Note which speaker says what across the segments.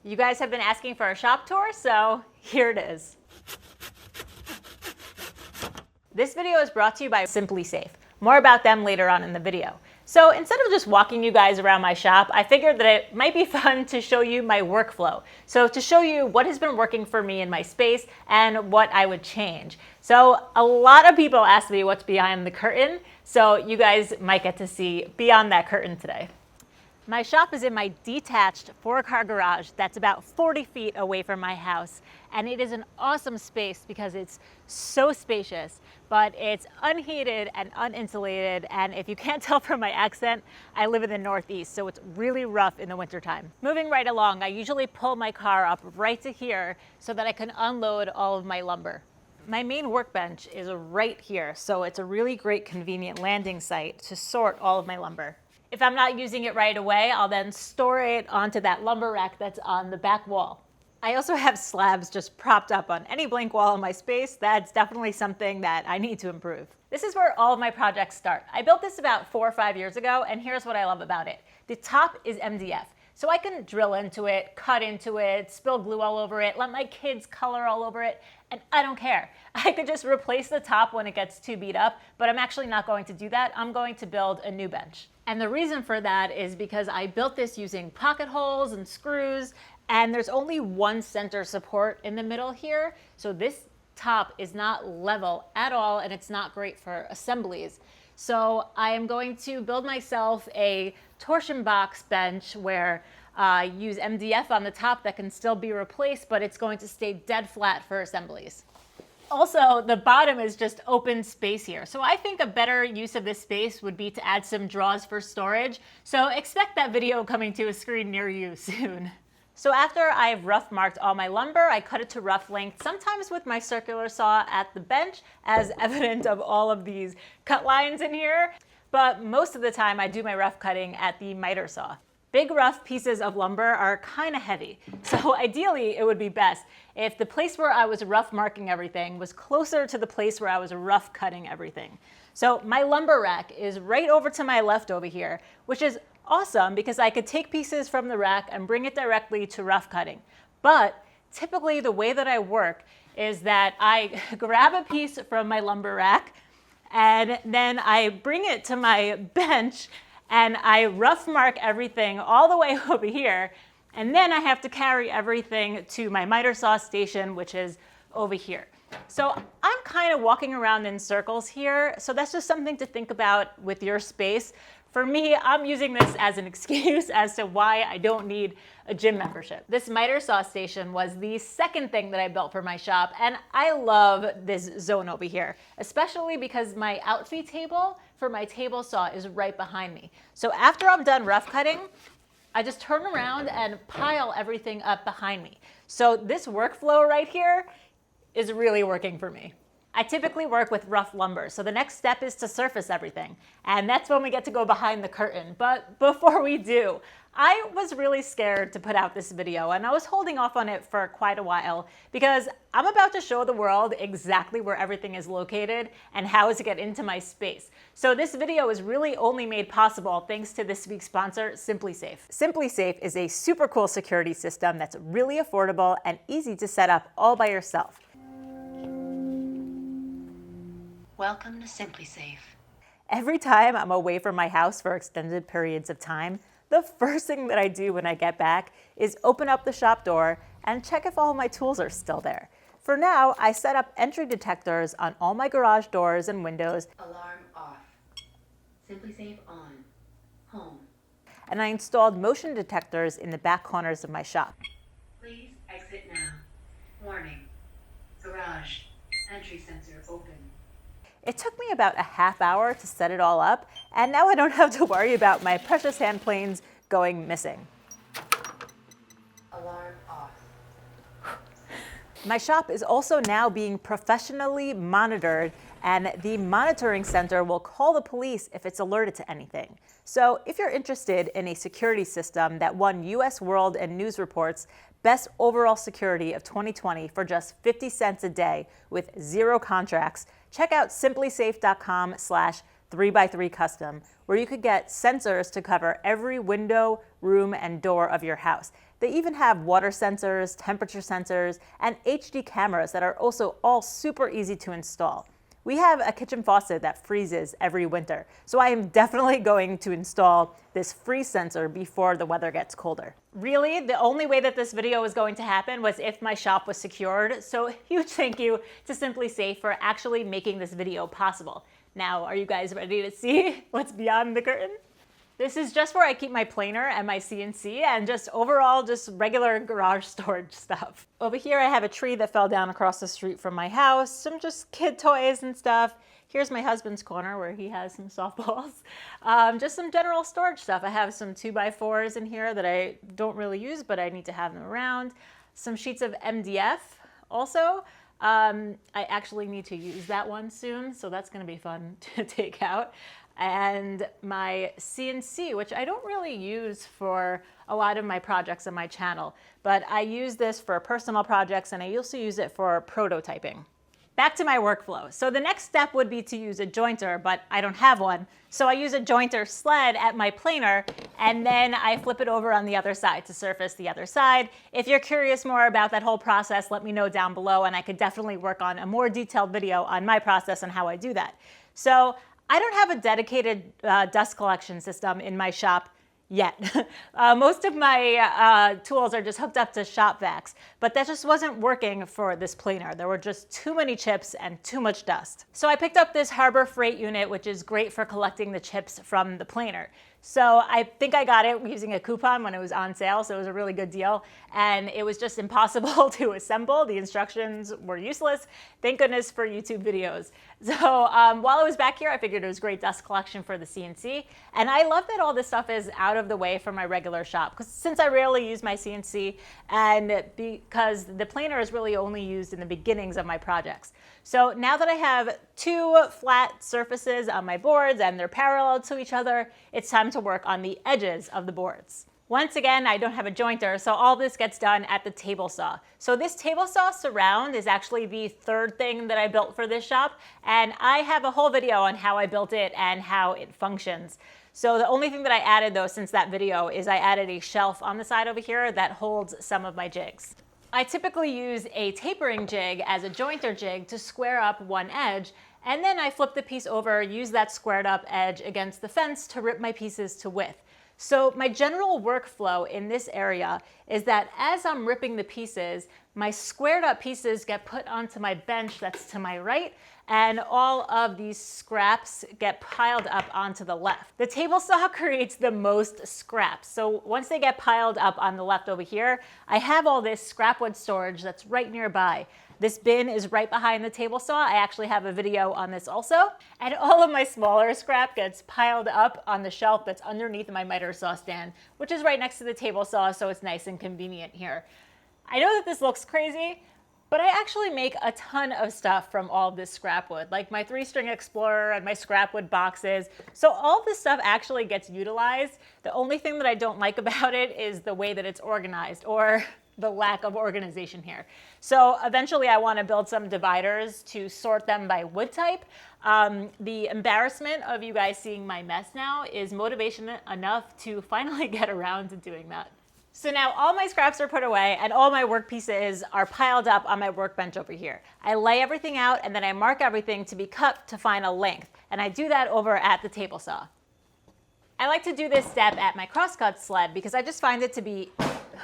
Speaker 1: You guys have been asking for a shop tour, so here it is. This video is brought to you by Simply Safe. More about them later on in the video. So instead of just walking you guys around my shop, I figured that it might be fun to show you my workflow. So to show you what has been working for me in my space and what I would change. So a lot of people ask me what's behind the curtain, so you guys might get to see beyond that curtain today. My shop is in my detached 4-car garage that's about 40 feet away from my house. And it is an awesome space because it's so spacious, but it's unheated and uninsulated. And if you can't tell from my accent, I live in the Northeast, so it's really rough in the wintertime. Moving right along, I usually pull my car up right to here so that I can unload all of my lumber. My main workbench is right here, so it's a really great convenient landing site to sort all of my lumber. If I'm not using it right away, I'll then store it onto that lumber rack that's on the back wall. I also have slabs just propped up on any blank wall in my space. That's definitely something that I need to improve. This is where all of my projects start. I built this about 4 or 5 years ago, and here's what I love about it. The top is MDF. So I can drill into it, cut into it, spill glue all over it, let my kids color all over it, and I don't care. I could just replace the top when it gets too beat up, but I'm actually not going to do that. I'm going to build a new bench. And the reason for that is because I built this using pocket holes and screws, and there's only one center support in the middle here. So this top is not level at all, and it's not great for assemblies. So I am going to build myself a torsion box bench where I use MDF on the top that can still be replaced, but it's going to stay dead flat for assemblies. Also, the bottom is just open space here. So I think a better use of this space would be to add some drawers for storage. So expect that video coming to a screen near you soon. So after I've rough marked all my lumber, I cut it to rough length, sometimes with my circular saw at the bench, as evident of all of these cut lines in here. But most of the time I do my rough cutting at the miter saw. Big rough pieces of lumber are kind of heavy. So ideally it would be best if the place where I was rough marking everything was closer to the place where I was rough cutting everything. So my lumber rack is right over to my left over here, which is awesome because I could take pieces from the rack and bring it directly to rough cutting. But typically the way that I work is that I grab a piece from my lumber rack and then I bring it to my bench and I rough mark everything all the way over here. And then I have to carry everything to my miter saw station, which is over here. So I'm kind of walking around in circles here. So that's just something to think about with your space. For me, I'm using this as an excuse as to why I don't need a gym membership. This miter saw station was the second thing that I built for my shop, and I love this zone over here, especially because my outfeed table for my table saw is right behind me. So after I'm done rough cutting, I just turn around and pile everything up behind me. So this workflow right here is really working for me. I typically work with rough lumber, so the next step is to surface everything. And that's when we get to go behind the curtain. But before we do, I was really scared to put out this video, and I was holding off on it for quite a while because I'm about to show the world exactly where everything is located and how to get into my space. So this video is really only made possible thanks to this week's sponsor, Simply Safe. Simply Safe is a super cool security system that's really affordable and easy to set up all by yourself.
Speaker 2: Welcome to Simply Safe.
Speaker 1: Every time I'm away from my house for extended periods of time, the first thing that I do when I get back is open up the shop door and check if all my tools are still there. For now, I set up entry detectors on all my garage doors and windows.
Speaker 2: Alarm off. Simply Safe on. Home.
Speaker 1: And I installed motion detectors in the back corners of my shop.
Speaker 2: Please exit now. Warning. Garage. Entry sensor open.
Speaker 1: It took me about a half hour to set it all up, and now I don't have to worry about my precious hand planes going missing.
Speaker 2: Alarm off.
Speaker 1: My shop is also now being professionally monitored, and the monitoring center will call the police if it's alerted to anything. So if you're interested in a security system that won US World and News Report's Best Overall Security of 2020 for just 50 cents a day with 0 contracts, check out simplysafe.com/3x3 custom, where you could get sensors to cover every window, room, and door of your house. They even have water sensors, temperature sensors, and HD cameras that are also all super easy to install. We have a kitchen faucet that freezes every winter, so I am definitely going to install this freeze sensor before the weather gets colder. Really, the only way that this video was going to happen was if my shop was secured, so huge thank you to Simply Safe for actually making this video possible. Now, are you guys ready to see what's beyond the curtain? This is just where I keep my planer and my CNC and just overall just regular garage storage stuff. Over here I have a tree that fell down across the street from my house, some just kid toys and stuff. Here's my husband's corner where he has some softballs. Just some general storage stuff. I have some 2x4s in here that I don't really use, but I need to have them around. Some sheets of MDF also. I actually need to use that one soon, so that's gonna be fun to take out. And my CNC, which I don't really use for a lot of my projects on my channel, but I use this for personal projects and I also use it for prototyping. Back to my workflow. So the next step would be to use a jointer, but I don't have one. So I use a jointer sled at my planer and then I flip it over on the other side to surface the other side. If you're curious more about that whole process, let me know down below and I could definitely work on a more detailed video on my process and how I do that. So I don't have a dedicated dust collection system in my shop yet. Most of my tools are just hooked up to shop vacs, but that just wasn't working for this planer. There were just too many chips and too much dust. So I picked up this Harbor Freight unit, which is great for collecting the chips from the planer. So I think I got it using a coupon when it was on sale, so it was a really good deal. And it was just impossible to assemble. The instructions were useless. Thank goodness for YouTube videos. So while I was back here, I figured it was great dust collection for the CNC. And I love that all this stuff is out of the way from my regular shop, because since I rarely use my CNC and because the planer is really only used in the beginnings of my projects. So now that I have two flat surfaces on my boards and they're parallel to each other, it's time to work on the edges of the boards. Once again, I don't have a jointer, so all this gets done at the table saw. So this table saw surround is actually the third thing that I built for this shop, and I have a whole video on how I built it and how it functions. So the only thing that I added though since that video is I added a shelf on the side over here that holds some of my jigs. I typically use a tapering jig as a jointer jig to square up one edge, and then I flip the piece over, use that squared up edge against the fence to rip my pieces to width. So my general workflow in this area is that as I'm ripping the pieces, my squared up pieces get put onto my bench that's to my right, and all of these scraps get piled up onto the left. The table saw creates the most scraps. So once they get piled up on the left over here, I have all this scrap wood storage that's right nearby. This bin is right behind the table saw. I actually have a video on this also. And all of my smaller scrap gets piled up on the shelf that's underneath my miter saw stand, which is right next to the table saw, so it's nice and convenient here. I know that this looks crazy, but I actually make a ton of stuff from all this scrap wood, like my 3-string Explorer and my scrap wood boxes. So all this stuff actually gets utilized. The only thing that I don't like about it is the way that it's organized, or the lack of organization here. So eventually I want to build some dividers to sort them by wood type. The embarrassment of you guys seeing my mess now is motivation enough to finally get around to doing that. So now all my scraps are put away and all my work pieces are piled up on my workbench over here. I lay everything out and then I mark everything to be cut to final length. And I do that over at the table saw. I like to do this step at my crosscut sled because I just find it to be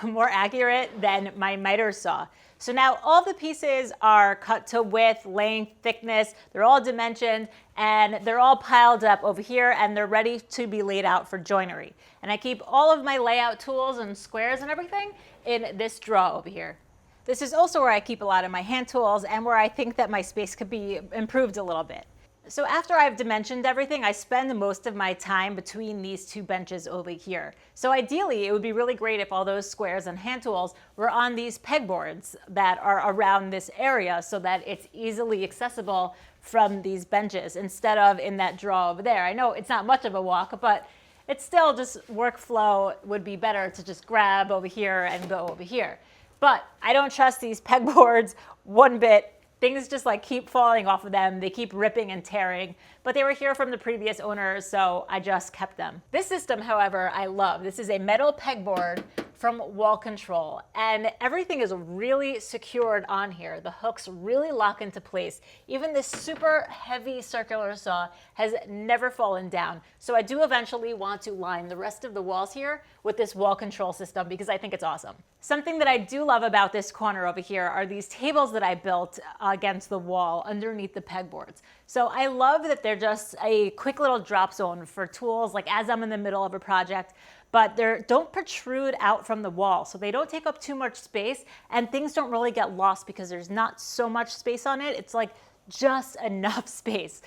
Speaker 1: more accurate than my miter saw. So now all the pieces are cut to width, length, thickness, they're all dimensioned, and they're all piled up over here and they're ready to be laid out for joinery. And I keep all of my layout tools and squares and everything in this drawer over here. This is also where I keep a lot of my hand tools and where I think that my space could be improved a little bit. So after I've dimensioned everything, I spend most of my time between these two benches over here. So ideally, it would be really great if all those squares and hand tools were on these pegboards that are around this area so that it's easily accessible from these benches instead of in that drawer over there. I know it's not much of a walk, but it's still just workflow would be better to just grab over here and go over here. But I don't trust these pegboards one bit. Things just like keep falling off of them. They keep ripping and tearing, but they were here from the previous owners, so I just kept them. This system, however, I love. This is a metal pegboard from Wall Control, and everything is really secured on here. The hooks really lock into place. Even this super heavy circular saw has never fallen down. So I do eventually want to line the rest of the walls here with this Wall Control system because I think it's awesome. Something that I do love about this corner over here are these tables that I built against the wall underneath the pegboards. So I love that they're just a quick little drop zone for tools, like as I'm in the middle of a project, but they don't protrude out from the wall, so they don't take up too much space, and things don't really get lost because there's not so much space on it. It's like just enough space.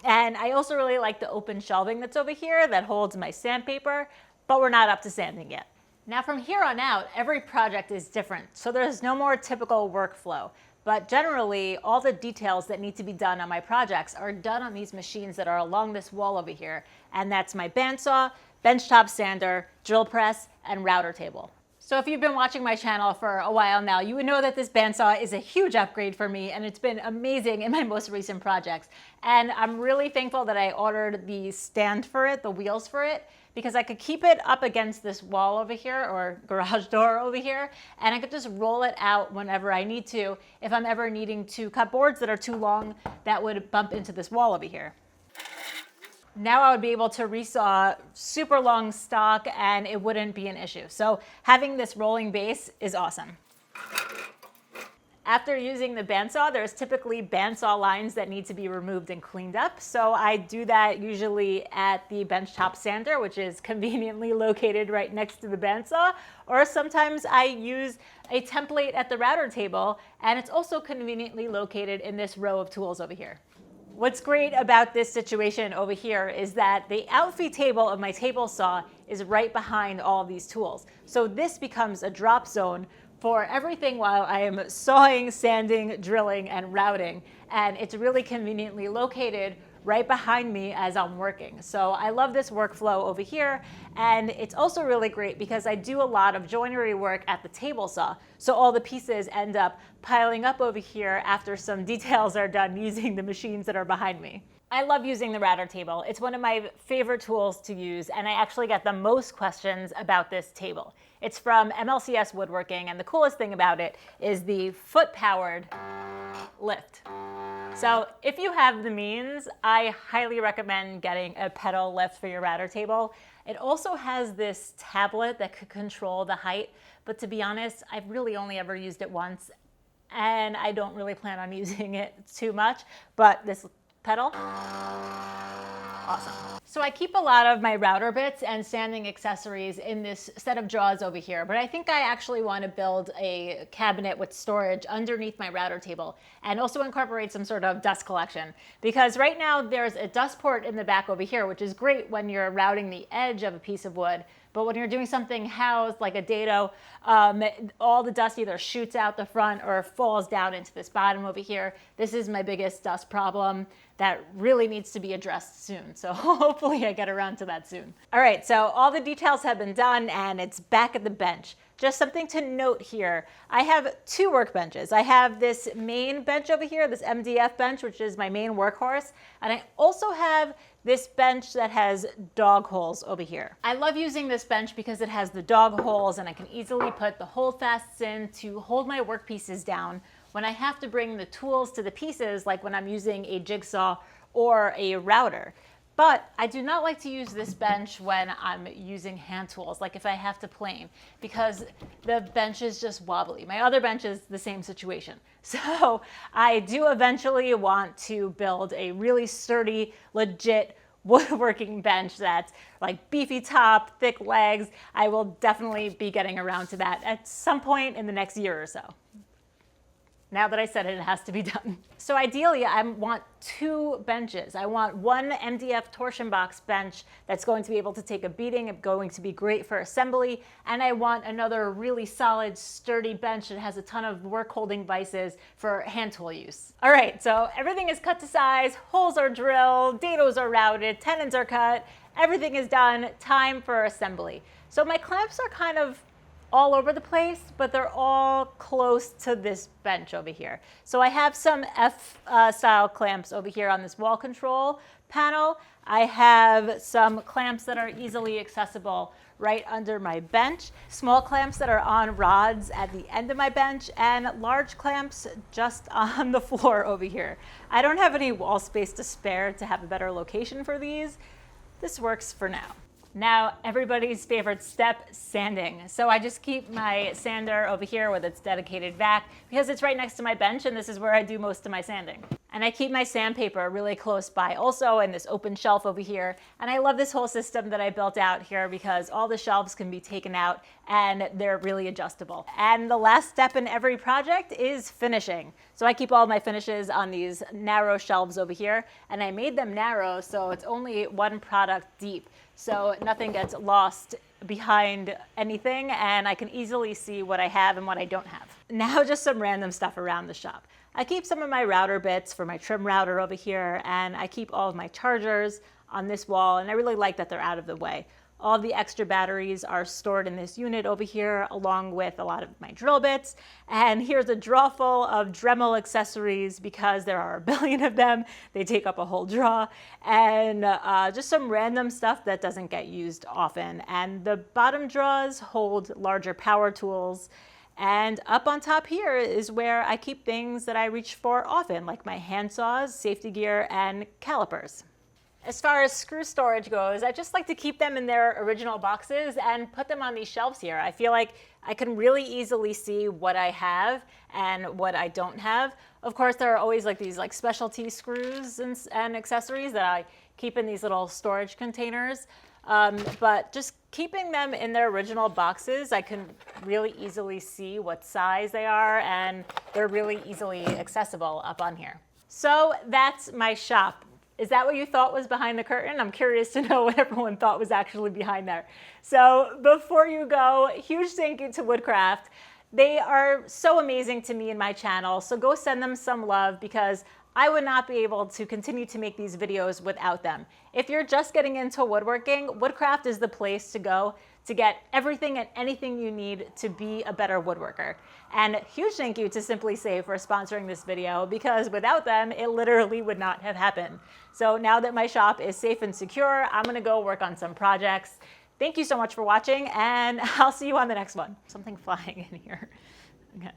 Speaker 1: And I also really like the open shelving that's over here that holds my sandpaper, but we're not up to sanding yet. Now from here on out, every project is different, so there's no more typical workflow. But generally, all the details that need to be done on my projects are done on these machines that are along this wall over here. And that's my bandsaw, benchtop sander, drill press, and router table. So if you've been watching my channel for a while now, you would know that this bandsaw is a huge upgrade for me, and it's been amazing in my most recent projects. And I'm really thankful that I ordered the stand for it, the wheels for it, because I could keep it up against this wall over here or garage door over here, and I could just roll it out whenever I need to if I'm ever needing to cut boards that are too long that would bump into this wall over here. Now I would be able to resaw super long stock and it wouldn't be an issue. So having this rolling base is awesome. After using the bandsaw, there's typically bandsaw lines that need to be removed and cleaned up. So I do that usually at the benchtop sander, which is conveniently located right next to the bandsaw. Or sometimes I use a template at the router table, and it's also conveniently located in this row of tools over here. What's great about this situation over here is that the outfeed table of my table saw is right behind all these tools. So this becomes a drop zone for everything while I am sawing, sanding, drilling, and routing. And it's really conveniently located right behind me as I'm working. So I love this workflow over here. And it's also really great because I do a lot of joinery work at the table saw. So all the pieces end up piling up over here after some details are done using the machines that are behind me. I love using the router table. It's one of my favorite tools to use, and I actually get the most questions about this table. It's from MLCS Woodworking, and the coolest thing about it is the foot-powered lift. So if you have the means, I highly recommend getting a pedal lift for your router table. It also has this tablet that could control the height, but to be honest, I've really only ever used it once, and I don't really plan on using it too much, but this pedal, awesome. So I keep a lot of my router bits and sanding accessories in this set of drawers over here, but I think I actually want to build a cabinet with storage underneath my router table and also incorporate some sort of dust collection, because right now there's a dust port in the back over here, which is great when you're routing the edge of a piece of wood. But when you're doing something housed like a dado, all the dust either shoots out the front or falls down into this bottom over here. This is my biggest dust problem that really needs to be addressed soon. So hopefully I get around to that soon. All right, so all the details have been done and it's back at the bench. Just something to note here, I have two workbenches. I have this main bench over here, this MDF bench, which is my main workhorse, and I also have this bench that has dog holes over here. I love using this bench because it has the dog holes and I can easily put the holdfasts in to hold my workpieces down when I have to bring the tools to the pieces, like when I'm using a jigsaw or a router. But I do not like to use this bench when I'm using hand tools, like if I have to plane, because the bench is just wobbly. My other bench is the same situation. So I do eventually want to build a really sturdy, legit woodworking bench that's like beefy top, thick legs. I will definitely be getting around to that at some point in the next year or so. Now that I said it, it has to be done. So ideally, I want two benches. I want one MDF torsion box bench that's going to be able to take a beating, going to be great for assembly, and I want another really solid, sturdy bench that has a ton of work holding vices for hand tool use. All right, so everything is cut to size, holes are drilled, dados are routed, tenons are cut, everything is done, time for assembly. So my clamps are kind of all over the place, but they're all close to this bench over here. So I have some F-style clamps over here on this wall control panel. I have some clamps that are easily accessible right under my bench, small clamps that are on rods at the end of my bench, and large clamps just on the floor over here. I don't have any wall space to spare to have a better location for these. This works for now. Now, everybody's favorite step, sanding. So I just keep my sander over here with its dedicated vac because it's right next to my bench and this is where I do most of my sanding. And I keep my sandpaper really close by also in this open shelf over here. And I love this whole system that I built out here because all the shelves can be taken out and they're really adjustable. And the last step in every project is finishing. So I keep all my finishes on these narrow shelves over here, and I made them narrow so it's only one product deep. So nothing gets lost behind anything, and I can easily see what I have and what I don't have. Now just some random stuff around the shop. I keep some of my router bits for my trim router over here, and I keep all of my chargers on this wall, and I really like that they're out of the way. All of the extra batteries are stored in this unit over here, along with a lot of my drill bits. And here's a drawer full of Dremel accessories because there are a billion of them. They take up a whole drawer. And just some random stuff that doesn't get used often. And the bottom drawers hold larger power tools. And up on top here is where I keep things that I reach for often, like my hand saws, safety gear, and calipers. As far as screw storage goes, I just like to keep them in their original boxes and put them on these shelves here. I feel like I can really easily see what I have and what I don't have. Of course, there are always like these like specialty screws and accessories that I keep in these little storage containers. But just keeping them in their original boxes, I can really easily see what size they are, and they're really easily accessible up on here. So that's my shop. Is that what you thought was behind the curtain? I'm curious to know what everyone thought was actually behind there. So before you go, huge thank you to WOODCRAFT. They are so amazing to me and my channel, so go send them some love because I would not be able to continue to make these videos without them. If you're just getting into woodworking, WOODCRAFT is the place to go to get everything and anything you need to be a better woodworker. And huge thank you to Simply Safe for sponsoring this video because without them, it literally would not have happened. So now that my shop is safe and secure, I'm gonna go work on some projects. Thank you so much for watching, and I'll see you on the next one. Something flying in here. Okay.